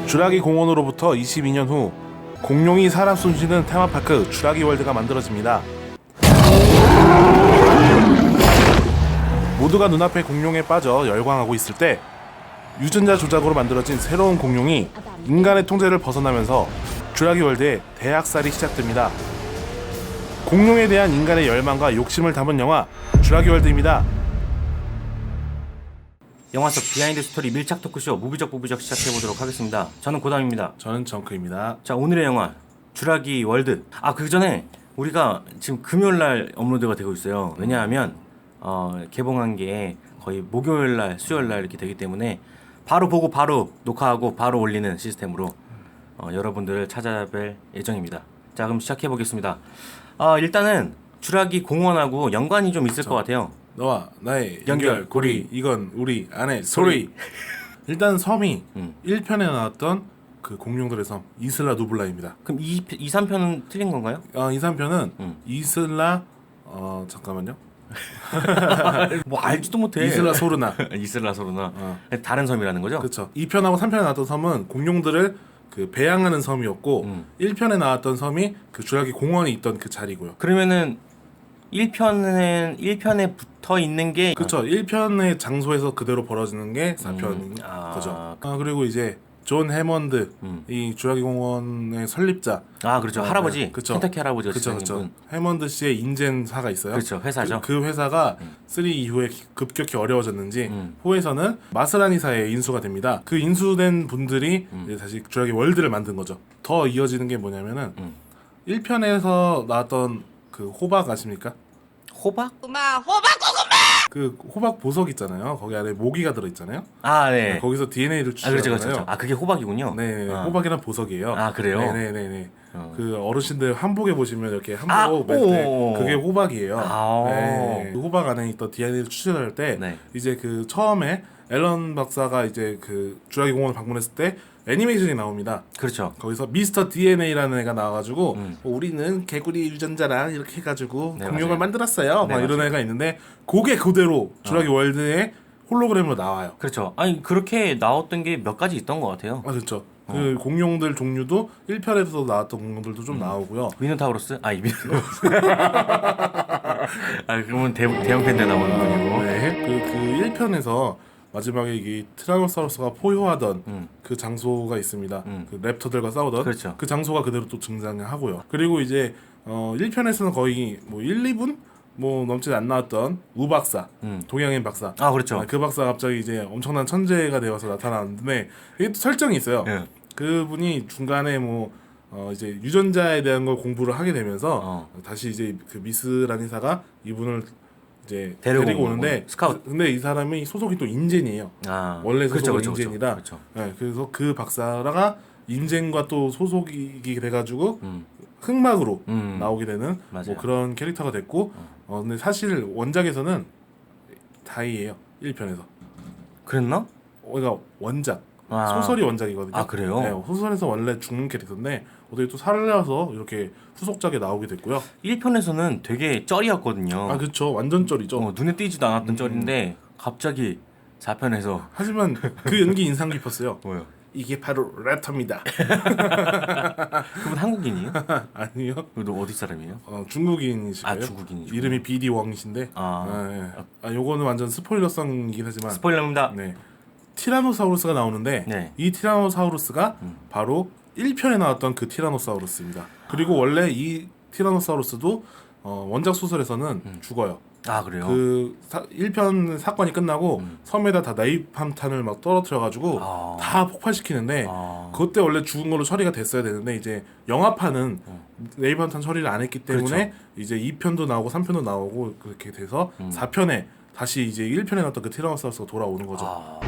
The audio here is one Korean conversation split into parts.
주라기 공원으로부터 22년 후 공룡이 사람 숨쉬는 테마파크 주라기 월드가 만들어집니다. 모두가 눈앞에 공룡에 빠져 열광하고 있을 때 유전자 조작으로 만들어진 새로운 공룡이 인간의 통제를 벗어나면서 주라기 월드의 대학살이 시작됩니다. 공룡에 대한 인간의 열망과 욕심을 담은 영화 주라기 월드입니다. 영화 속 비하인드 스토리 밀착 토크쇼 무비적 부비적 시작해보도록 하겠습니다. 저는 고담입니다. 저는 정크입니다. 자, 오늘의 영화 주라기 월드. 그 전에 우리가 지금 금요일날 업로드가 되고 있어요. 왜냐하면 개봉한 게 거의 목요일날 수요일날 이렇게 되기 때문에 바로 보고 바로 녹화하고 바로 올리는 시스템으로 여러분들을 찾아뵐 예정입니다. 자, 그럼 시작해보겠습니다. 일단은 주라기 공원하고 연관이 좀 있을 것 같아요. 너와 나의 연결고리, 이건 우리 안의 소리. 일단 섬이 1편에 나왔던 그 공룡들의 섬 이슬라 누블라입니다. 그럼 2, 3편은 틀린 건가요? 2, 3편은 이슬라 잠깐만요. 뭐 알지도 못해. 이슬라 소르나. 이슬라 소르나. 다른 섬이라는 거죠? 그렇죠. 2편하고 3편에 나왔던 섬은 공룡들을 그 배양하는 섬이었고 1편에 나왔던 섬이 그 주라기 공원이 있던 그 자리고요. 그러면은 1편에 붙어 있는 게 그렇죠. 1편의 장소에서 그대로 벌어지는 게 4편인 거죠. 그리고 이제 존 해먼드, 이 주라기 공원의 설립자. 그렇죠. 할아버지. 네, 그쵸. 켄터키 할아버지가 그렇죠. 지정인 분. 해먼드 씨의 인젠사가 있어요. 그렇죠. 회사죠. 그 회사가 3 이후에 급격히 어려워졌는지 4에서는 마스라니사에 인수가 됩니다. 그 인수된 분들이 이제 다시 주라기 월드를 만든 거죠. 더 이어지는 게 뭐냐면은 1편에서 나왔던 그 호박 아십니까? 호박? 그 호박 보석 있잖아요. 거기 안에 모기가 들어 있잖아요. 네. 거기서 DNA를 추출하잖아요. 그렇죠. 그게 호박이군요. 네, 호박이란 보석이에요. 그래요? 네네네. 그 어르신들 한복에 보시면 이렇게 한복 멜때 그게 호박이에요. 네. 그 호박 안에 있던 DNA를 추출할 때 이제 그 처음에 앨런 박사가 이제 그 주라기 공원을 방문했을 때 애니메이션이 나옵니다. 그렇죠. 거기서 미스터 DNA라는 애가 나와가지고 우리는 개구리 유전자랑 이렇게 해가지고 공룡을 만들었어요. 막 이런 애가 있는데 그게 그대로 주라기 월드의 홀로그램으로 나와요. 그렇죠. 아니 그렇게 나왔던 게 몇 가지 있던 것 같아요. 그렇죠. 그 공룡들 종류도 1편에서 나왔던 공룡들도 좀 나오고요. 미노타우로스? 미노타우로스. 그러면 대형 팬데 나오는 분이고. 네. 그 1편에서 마지막에 이 티라노사우루스가 포효하던 그 장소가 있습니다. 그 랩터들과 싸우던 그렇죠. 그 장소가 그대로 또 등장하고요. 그리고 이제 1편에서는 거의 뭐 1, 2분 뭐 넘지 안 나왔던 우 박사, 동양인 박사. 그렇죠. 그 박사가 갑자기 이제 엄청난 천재가 되어서 나타나는데 이게 또 설정이 있어요. 그분이 중간에 뭐 이제 유전자에 대한 걸 공부를 하게 되면서 다시 이제 그 미스 라니사가 이분을 이제 데리고 오는데 스카우트. 근데 이 사람이 소속이 또 인젠이에요. 원래 소속은 인젠이라. 그렇죠. 네, 그래서 그 박사가 인젠과 또 소속이 돼가지고 흑막으로 나오게 되는 뭐 그런 캐릭터가 됐고 근데 사실 원작에서는 다이예요. 1편에서. 그랬나? 그러니까 원작. 소설이 원작이거든요. 그래요? 네, 소설에서 원래 죽는 캐릭터인데 어떻게 또 살려서 이렇게 후속작에 나오게 됐고요. 1편에서는 되게 쩔이었거든요. 그렇죠. 완전 쩔이죠. 눈에 띄지도 않았던 쩔인데 갑자기 4편에서 하지만 그 연기 인상 깊었어요. 뭐요? 이게 바로 랩터입니다. 그분 한국인이에요? 아니요. 그래도 어디 사람이에요? 중국인이시고요. 중국인이죠. 이름이 BD 왕이신데. 요거는 완전 스포일러성이긴 하지만. 스포일러입니다. 네. 티라노사우루스가 나오는데 이 티라노사우루스가 바로 1편에 나왔던 그 티라노사우루스입니다. 그리고 원래 이 티라노사우루스도 원작 소설에서는 죽어요. 그래요? 그 1편 사건이 끝나고 섬에다 다 네이팜탄을 막 떨어뜨려가지고 다 폭발시키는데 그때 원래 죽은 걸로 처리가 됐어야 되는데 이제 영화판은 네이팜탄 처리를 안 했기 때문에 이제 2편도 나오고 3편도 나오고 그렇게 돼서 4편에 다시 이제 1편에 나왔던 그 티라노사우루스가 돌아오는 거죠.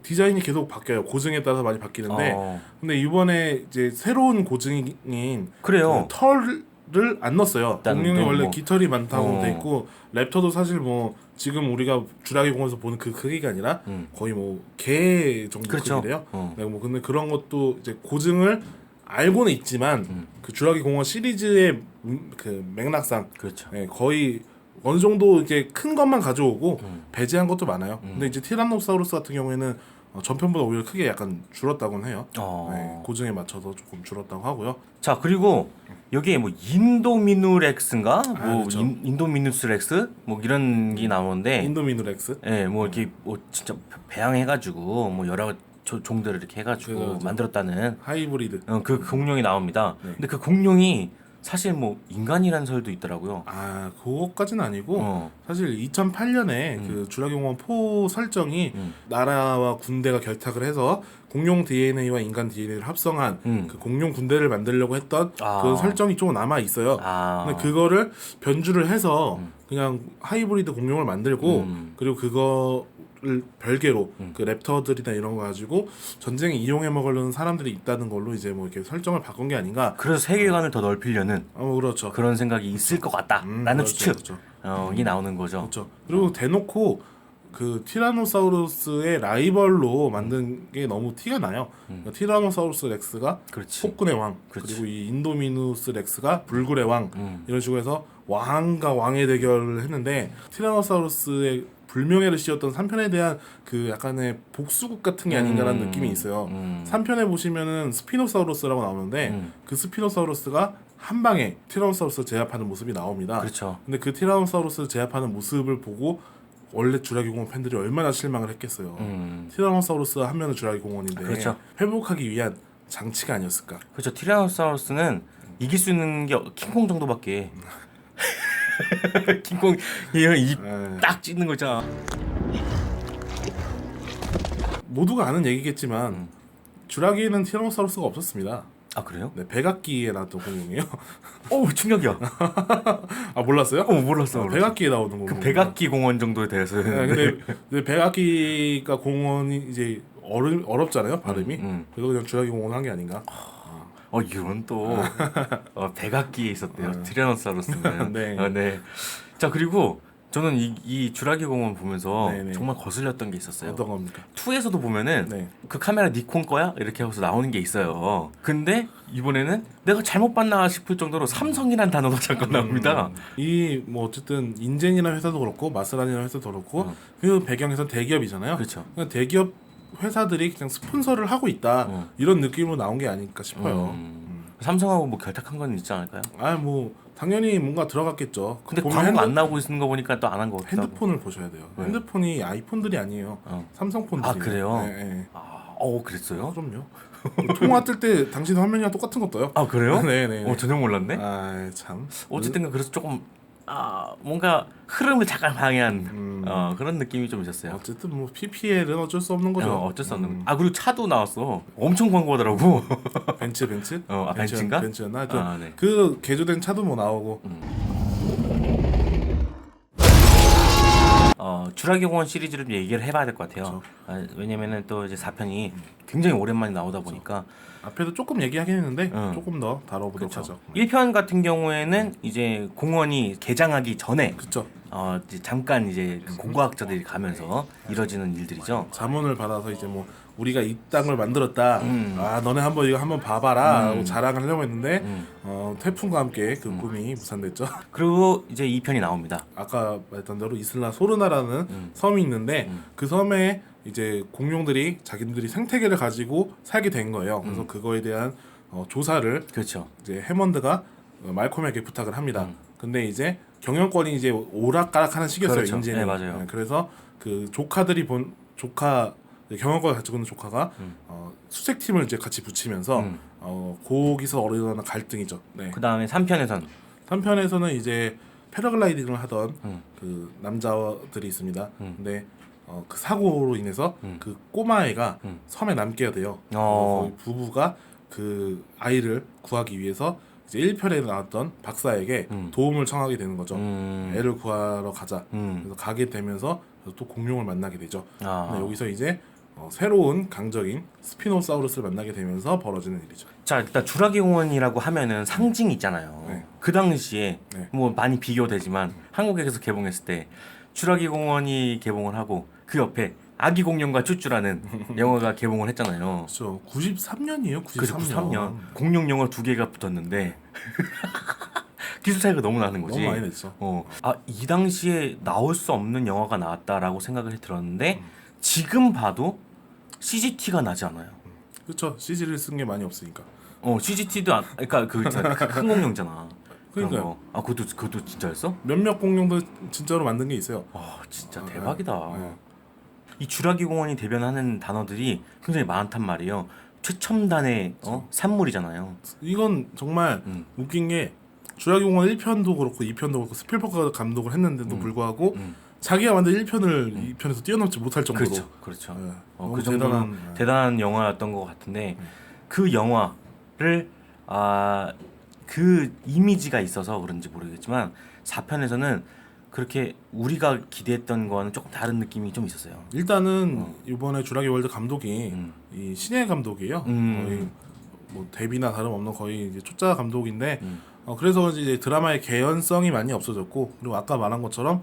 디자인이 계속 바뀌어요. 고증에 따라서 많이 바뀌는데 근데 이번에 이제 새로운 고증인 그래요. 그 털을 안 넣었어요. 공룡이 원래 깃털이 많다고 돼 있고 랩터도 사실 뭐 지금 우리가 주라기 공원에서 보는 그 크기가 아니라 거의 뭐 개 정도 크기래요. 네, 뭐 근데 그런 것도 이제 고증을 알고는 있지만 그 주라기 공원 시리즈의 그 맥락상 그렇죠. 네, 거의 어느 정도 이제 큰 것만 가져오고 배제한 것도 많아요. 근데 이제 티라노사우루스 같은 경우에는 전편보다 오히려 크게 약간 줄었다고는 해요. 네, 고증에 맞춰서 조금 줄었다고 하고요. 자 그리고 여기에 뭐 인도미누렉스인가 뭐 그렇죠. 인도미누스렉스 뭐 이런 게 나오는데 인도미누렉스. 예, 뭐 이렇게 뭐 진짜 배양해가지고 뭐 여러 종들을 이렇게 해가지고 그렇죠. 만들었다는 하이브리드. 그 공룡이 나옵니다. 네. 근데 그 공룡이 사실 뭐 인간이라는 설도 있더라고요. 아, 그것까지는 아니고 어. 사실 2008년에 그 주라기공원 4 설정이 나라와 군대가 결탁을 해서 공룡 DNA와 인간 DNA를 합성한 그 공룡 군대를 만들려고 했던 그 설정이 좀 남아 있어요. 근데 그거를 변주를 해서 그냥 하이브리드 공룡을 만들고 그리고 그거를 별개로 그 랩터들이나 이런 거 가지고 전쟁에 이용해 먹으려는 사람들이 있다는 걸로 이제 뭐 이렇게 설정을 바꾼 게 아닌가. 그래서 세계관을 더 넓히려는 그렇죠. 그런 생각이 있을 것 같다라는 그렇죠, 추측. 그렇죠. 이 나오는 거죠. 그렇죠. 그리고 대놓고 그 티라노사우루스의 라이벌로 만든 게 너무 티가 나요. 그러니까 티라노사우루스 렉스가 그렇지. 폭군의 왕, 그렇지. 그리고 이 인도미누스 렉스가 불굴의 왕 이런 식으로 해서 왕과 왕의 대결을 했는데 티라노사우루스의 불명예를 씌웠던 3편에 대한 그 약간의 복수국 같은 게 아닌가라는 느낌이 있어요. 3편에 보시면은 스피노사우루스라고 나오는데 그 스피노사우루스가 한 방에 티라노사우루스 제압하는 모습이 나옵니다. 그렇죠. 근데 그 티라노사우루스 제압하는 모습을 보고 원래 주라기 공원 팬들이 얼마나 실망을 했겠어요. 티라노사우루스 하면은 주라기 공원인데 그렇죠. 회복하기 위한 장치가 아니었을까. 그렇죠. 티라노사우루스는 이길 수 있는 게 킹콩 정도밖에. 킹콩 입딱 찢는 거 있잖아. 모두가 아는 얘기겠지만 주라기에는 티라노사우루스가 없었습니다. 아 그래요? 네, 백악기에 나왔던 공룡이에요. 오 충격이야. 아 몰랐어요? 몰랐어. 백악기에 나오는 공룡. 그 백악기 공원 정도에 대해서. 네, 근데 백악기가 공원이 이제 어렵잖아요 발음이. 그래서 그냥 주라기 공원 한 게 아닌가. 이런 또 백악기에 있었대요. 티라노사우루스는. 네. 네. 자 그리고 저는 이 주라기 공원 보면서 네네. 정말 거슬렸던 게 있었어요. 어떤 겁니까? 2에서도 보면은 네. 그 카메라 니콘 거야? 이렇게 해서 나오는 게 있어요. 근데 이번에는 내가 잘못 봤나 싶을 정도로 삼성이란 단어가 잠깐 나옵니다. 이 뭐 어쨌든 인젠이라는 회사도 그렇고 마스란이라는 회사도 그렇고 그 배경에선 대기업이잖아요. 그렇죠. 그러니까 대기업 회사들이 그냥 스폰서를 하고 있다 이런 느낌으로 나온 게 아닐까 싶어요. 삼성하고 뭐 결탁한 건 있지 않을까요? 뭐 당연히 뭔가 들어갔겠죠. 근데 보면 광고 안 나오고 있는 거 보니까 또 안 한 거 같기도 하고. 핸드폰을 보셔야 돼요. 네. 핸드폰이 아이폰들이 아니에요. 삼성 폰들이. 아, 그래요? 네, 네. 그랬어요? 그럼요. 통화 뜰 때 당신 화면이랑 똑같은 거 떠요. 아 그래요? 네네. 전혀 몰랐네. 참. 어쨌든 그래서 조금 뭔가 흐름을 잠깐 방해한 그런 느낌이 좀 있었어요. 어쨌든 뭐 PPL은 어쩔 수 없는 거죠. 어쩔 수 없는. 그리고 차도 나왔어. 엄청 광고하더라고. 벤츠? 벤츠인가? 벤츠였나? 하여튼 네. 그 개조된 차도 뭐 나오고. 주라기 공원 시리즈를 좀 얘기를 해봐야 될 것 같아요. 왜냐면은 또 이제 4편이 굉장히 오랜만에 나오다 보니까. 앞에도 조금 얘기하긴 했는데 조금 더 다뤄보도록 하죠. 1편 같은 경우에는 이제 공원이 개장하기 전에 그쵸. 이제 잠깐 이제 그 공과학자들이 가면서 이뤄지는 일들이죠. 자문을 받아서 이제 뭐 우리가 이 땅을 만들었다. 너네 한번 이거 한번 봐봐라. 하고 자랑을 하려고 했는데 태풍과 함께 그 꿈이 무산됐죠. 그리고 이제 2편이 나옵니다. 아까 말했던 대로 이슬라 소르나라는 섬이 있는데 그 섬에 이제 공룡들이 자기들이 생태계를 가지고 살게 된 거예요. 그래서 그거에 대한 조사를 그렇죠. 이제 해먼드가 말콤에게 부탁을 합니다. 근데 이제 경영권이 이제 오락가락하는 시기였어요. 그렇죠. 인제는. 네, 맞아요. 그래서 그 조카들이 경영권을 가지고 있는 조카가 수색팀을 이제 같이 붙이면서 거기서 일어나는 갈등이죠. 네. 그 다음에 3편에선 3편에서는 이제 패러글라이딩을 하던 그 남자들이 있습니다. 근데 그 사고로 인해서 그 꼬마애가 섬에 남게 돼요. 그래서 부부가 그 아이를 구하기 위해서 이제 1편에 나왔던 박사에게 도움을 청하게 되는 거죠. 애를 구하러 가자. 그래서 가게 되면서 또 공룡을 만나게 되죠. 근데 여기서 이제 새로운 강적인 스피노사우루스를 만나게 되면서 벌어지는 일이죠. 자 일단 주라기 공원이라고 하면은 상징이 있잖아요. 네. 그 당시에 네. 뭐 많이 비교되지만 한국에서 개봉했을 때 주라기 공원이 개봉을 하고 그 옆에 아기 공룡과 쭈쭈라는 영화가 개봉을 했잖아요. 그렇죠. 93년이에요. 93년. 그죠, 93년 공룡 영화 2개가 붙었는데 기술 차이가 너무 나는 거지. 너무 많이 냈어. 이 당시에 나올 수 없는 영화가 나왔다라고 생각을 들었는데 지금 봐도 CGT가 나지 않아요. 그렇죠. CG를 쓴 게 많이 없으니까. CGT도 그러니까 큰 공룡잖아. 그러니까요. 그것도 진짜였어? 몇몇 공룡도 진짜로 만든 게 있어요. 진짜 대박이다. 네. 이 주라기 공원이 대변하는 단어들이 굉장히 많단 말이에요. 최첨단의 산물이잖아요. 이건 정말 웃긴 게 주라기 공원 1편도 그렇고 2편도 그렇고 스필버그가 감독을 했는데도 불구하고 자기가 만든 1편을 2편에서 뛰어넘지 못할 정도로. 그렇죠. 네. 그 정도로 대단한 영화였던 것 같은데 그 영화를 그 이미지가 있어서 그런지 모르겠지만 4편에서는 그렇게 우리가 기대했던 거와는 조금 다른 느낌이 좀 있었어요. 일단은 이번에 주라기 월드 감독이 이 신예 감독이에요. 거의 뭐 데뷔나 다름없는 거의 이제 초짜 감독인데 그래서 이제 드라마의 개연성이 많이 없어졌고, 그리고 아까 말한 것처럼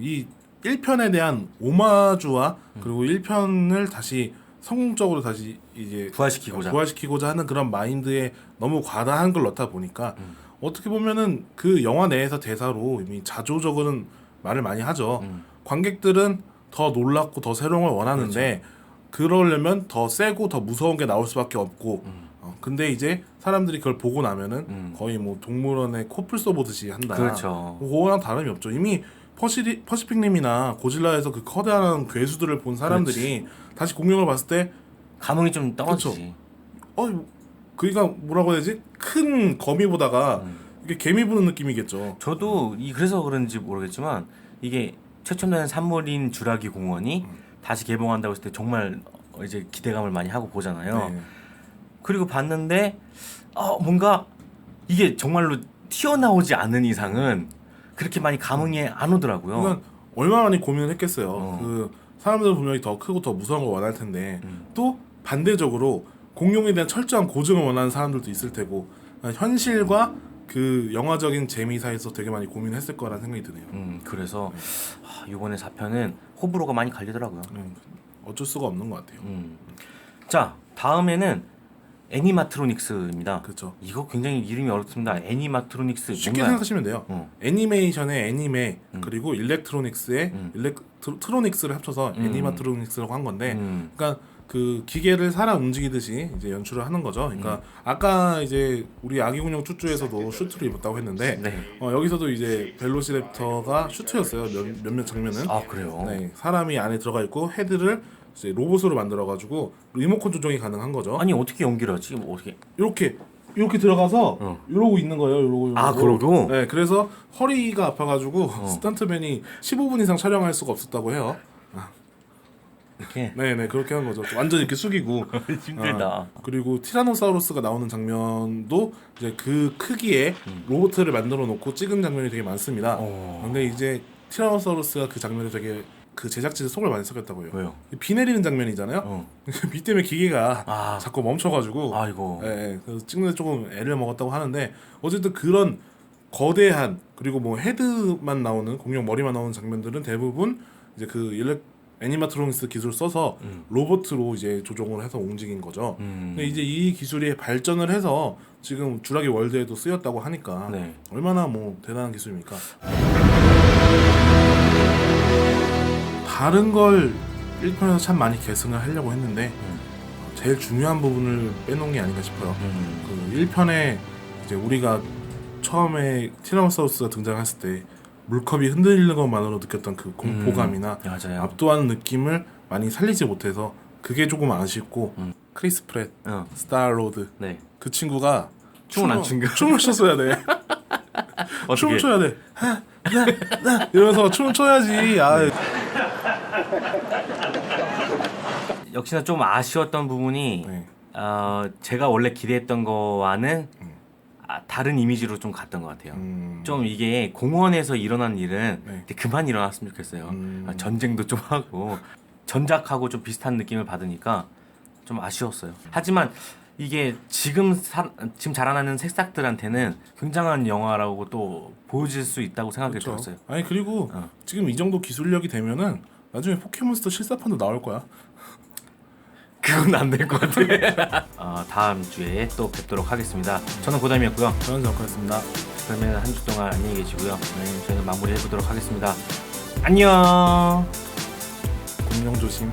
이 1편에 대한 오마주와 그리고 1편을 다시 성공적으로 다시 이제 부활시키고자 하는 그런 마인드에 너무 과다한 걸 넣다 보니까 어떻게 보면은 그 영화 내에서 대사로 이미 자조적인 말을 많이 하죠. 관객들은 더 놀랍고 더 새로운 걸 원하는데 그러려면 더 세고 더 무서운 게 나올 수밖에 없고 근데 이제 사람들이 그걸 보고 나면은 거의 뭐 동물원에 코뿔 쏘보듯이 한다. 그렇죠. 그거랑 다름이 없죠. 이미 퍼시픽님이나 고질라에서 그 커다란 괴수들을 본 사람들이 다시 공룡을 봤을 때 감흥이 좀 떨어지지. 그러니까 뭐라고 해야 되지? 큰 거미 보다가 이게 개미 보는 느낌이겠죠. 저도 그래서 그런지 모르겠지만 이게 최첨단 산물인 주라기 공원이 다시 개봉한다고 했을 때 정말 이제 기대감을 많이 하고 보잖아요. 네. 그리고 봤는데 뭔가 이게 정말로 튀어나오지 않는 이상은 그렇게 많이 감흥이 안 오더라고요. 그러니까 얼마나 많이 고민을 했겠어요. 그 사람들은 분명히 더 크고 더 무서운 걸 원할 텐데 또 반대적으로 공룡에 대한 철저한 고증을 원하는 사람들도 있을 테고 현실과 그 영화적인 재미 사이에서 되게 많이 고민했을 거라는 생각이 드네요. 그래서 이번에 4편은 호불호가 많이 갈리더라고요. 어쩔 수가 없는 것 같아요. 자, 다음에는 애니마트로닉스입니다. 그렇죠. 이거 굉장히 이름이 어렵습니다. 애니마트로닉스 쉽게 생각하시면 돼요. 애니메이션의 애니메 그리고 일렉트로닉스의 일렉트로닉스를 합쳐서 애니마트로닉스라고 한 건데, 그러니까 그 기계를 살아 움직이듯이 이제 연출을 하는 거죠. 그러니까 아까 이제 우리 아기군용 쭈쭈에서도 슈트를 입었다고 했는데 여기서도 이제 벨로시랩터가 슈트였어요. 몇몇 장면은. 그래요? 네, 사람이 안에 들어가 있고 헤드를 이제 로봇으로 만들어가지고 리모컨 조정이 가능한 거죠. 아니 어떻게 연기를 하지? 어떻게? 이렇게 들어가서 이러고 있는 거예요. 이러고. 그러고? 네, 그래서 허리가 아파가지고 스턴트맨이 15분 이상 촬영할 수가 없었다고 해요. 이렇게? 네네, 그렇게 한 거죠. 완전 이렇게 숙이고. 힘들다. 그리고 티라노사우루스가 나오는 장면도 이제 그 크기의 로봇을 만들어 놓고 찍은 장면이 되게 많습니다. 근데 이제 티라노사우루스가 그 장면에 되게 그 제작진이 속을 많이 썩였다고 해요. 왜요? 비 내리는 장면이잖아요. 비 때문에 기계가 자꾸 멈춰가지고 아이고. 그래서 찍는데 조금 애를 먹었다고 하는데, 어쨌든 그런 거대한, 그리고 뭐 헤드만 나오는, 공룡 머리만 나오는 장면들은 대부분 이제 그 애니마트로닉스 기술을 써서 로봇으로 이제 조종을 해서 움직인 거죠. 근데 이제 이 기술이 발전을 해서 지금 주라기 월드에도 쓰였다고 하니까 얼마나 뭐 대단한 기술입니까? 다른 걸 1편에서 참 많이 계승을 하려고 했는데 제일 중요한 부분을 빼놓은 게 아닌가 싶어요. 그 1편에 이제 우리가 처음에 티라노사우루스가 등장했을 때 물컵이 흔들리는 것만으로 느꼈던 그 공포감이나 압도하는 느낌을 많이 살리지 못해서 그게 조금 아쉽고, 크리스 프렛, 스타로드 그 친구가 춤을 안 춘 거. 춤을 췄어야 돼. 춤을 춰야 돼. 이러면서 춤을 춰야지. 역시나 좀 아쉬웠던 부분이 제가 원래 기대했던 거와는 다른 이미지로 좀 갔던 것 같아요. 좀 이게 공원에서 일어난 일은 그만 일어났으면 좋겠어요. 전쟁도 좀 하고 전작하고 좀 비슷한 느낌을 받으니까 좀 아쉬웠어요. 하지만 이게 지금 자라나는 새싹들한테는 굉장한 영화라고 또 보여질 수 있다고 생각이 들었어요. 아니 그리고 지금 이 정도 기술력이 되면은 나중에 포켓몬스터 실사판도 나올 거야. 그건 안 될 것 같아. 다음 주에 또 뵙도록 하겠습니다. 저는 고담이었고요. 저는 정카였습니다. 그러면 한 주 동안 안녕히 계시고요. 네, 저희는 마무리해 보도록 하겠습니다. 안녕. 공룡 조심.